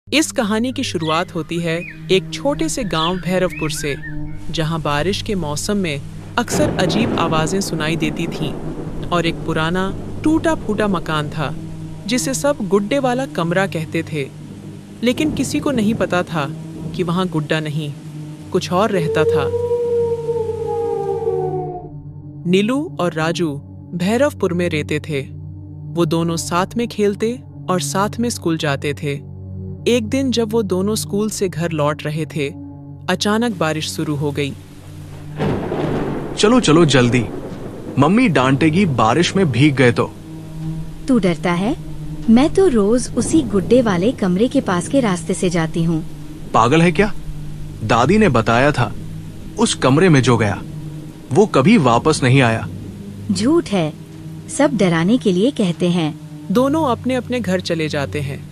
इस कहानी की शुरुआत होती है एक छोटे से गांव भैरवपुर से, जहां बारिश के मौसम में अक्सर अजीब आवाजें सुनाई देती थीं और एक पुराना टूटा फूटा मकान था जिसे सब गुड्डे वाला कमरा कहते थे। लेकिन किसी को नहीं पता था कि वहां गुड्डा नहीं, कुछ और रहता था। नीलू और राजू भैरवपुर में रहते थे। वो दोनों साथ में खेलते और साथ में स्कूल जाते थे। एक दिन जब वो दोनों स्कूल से घर लौट रहे थे, अचानक बारिश शुरू हो गई। चलो चलो जल्दी, मम्मी डांटेगी बारिश में भीग गए तो। तू डरता है? मैं तो रोज उसी गुड्डे वाले कमरे के पास के रास्ते से जाती हूँ। पागल है क्या? दादी ने बताया था उस कमरे में जो गया वो कभी वापस नहीं आया। झूठ है, सब डराने के लिए कहते हैं। दोनों अपने अपने घर चले जाते हैं।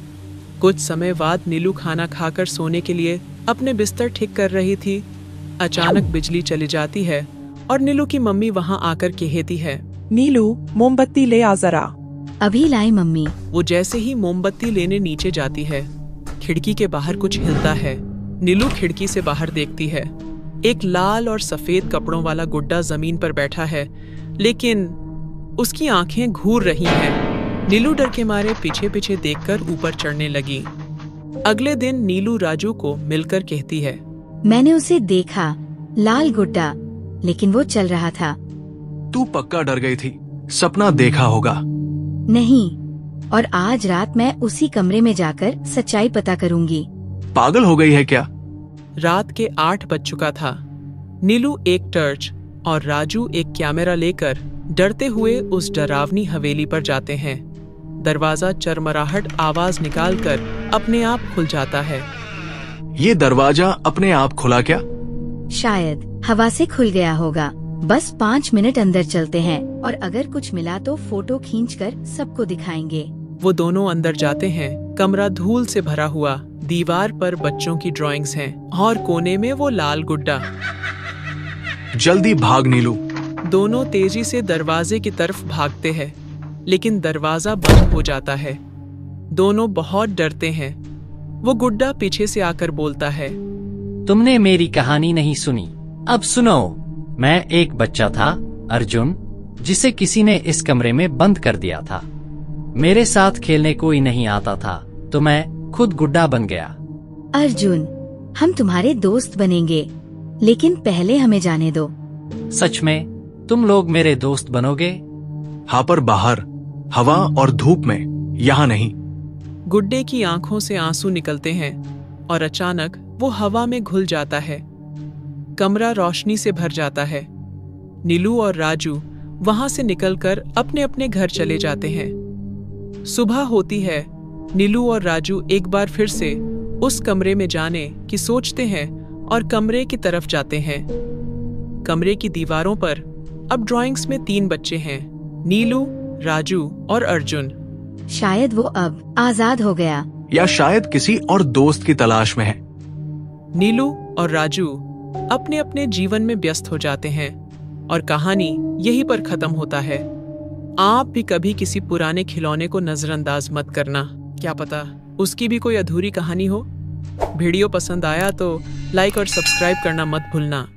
कुछ समय बाद नीलू खाना खाकर सोने के लिए अपने बिस्तर ठीक कर रही थी। अचानक बिजली चली जाती है और नीलू की मम्मी वहां आकर कहती है, नीलू, मोमबत्ती ले आ जरा। अभी लाई मम्मी। वो जैसे ही मोमबत्ती लेने नीचे जाती है, खिड़की के बाहर कुछ हिलता है। नीलू खिड़की से बाहर देखती है। एक लाल और सफेद कपड़ों वाला गुड्डा जमीन पर बैठा है, लेकिन उसकी आंखें घूर रही हैं। नीलू डर के मारे पीछे पीछे देखकर ऊपर चढ़ने लगी। अगले दिन नीलू राजू को मिलकर कहती है, मैंने उसे देखा, लाल गुड्डा, लेकिन वो चल रहा था। तू पक्का डर गई थी, सपना देखा होगा। नहीं, और आज रात मैं उसी कमरे में जाकर सच्चाई पता करूंगी। पागल हो गई है क्या? रात के 8 बज चुका था। नीलू एक टॉर्च और राजू एक कैमरा लेकर डरते हुए उस डरावनी हवेली पर जाते हैं। दरवाजा चरमराहट आवाज निकालकर अपने आप खुल जाता है। ये दरवाजा अपने आप खुला क्या? शायद हवा से खुल गया होगा। बस 5 मिनट अंदर चलते हैं और अगर कुछ मिला तो फोटो खींचकर सबको दिखाएंगे। वो दोनों अंदर जाते हैं। कमरा धूल से भरा हुआ, दीवार पर बच्चों की ड्राइंग्स हैं और कोने में वो लाल गुड्डा। जल्दी भाग नीलू। दोनों तेजी से दरवाजे की तरफ भागते हैं, लेकिन दरवाजा बंद हो जाता है। दोनों बहुत डरते हैं। वो गुड्डा पीछे से आकर बोलता है, तुमने मेरी कहानी नहीं सुनी, अब सुनो। मैं एक बच्चा था, अर्जुन, जिसे किसी ने इस कमरे में बंद कर दिया था। मेरे साथ खेलने कोई नहीं आता था, तो मैं खुद गुड्डा बन गया। अर्जुन, हम तुम्हारे दोस्त बनेंगे, लेकिन पहले हमें जाने दो। सच में तुम लोग मेरे दोस्त बनोगे? हाँ, पर बाहर हवा और धूप में, यहाँ नहीं। गुड्डे की आंखों से आंसू निकलते हैं और अचानक वो हवा में घुल जाता है। कमरा रोशनी से भर जाता है। नीलू और राजू वहां से निकलकर अपने अपने घर चले जाते हैं। सुबह होती है। नीलू और राजू एक बार फिर से उस कमरे में जाने की सोचते हैं और कमरे की तरफ जाते हैं। कमरे की दीवारों पर अब ड्राइंग्स में 3 बच्चे हैं, नीलू, राजू और अर्जुन। शायद वो अब आजाद हो गया, या शायद किसी और दोस्त की तलाश में है। नीलू और राजू अपने अपने जीवन में व्यस्त हो जाते हैं और कहानी यहीं पर खत्म होता है। आप भी कभी किसी पुराने खिलौने को नजरअंदाज मत करना, क्या पता उसकी भी कोई अधूरी कहानी हो। वीडियो पसंद आया तो लाइक और सब्सक्राइब करना मत भूलना।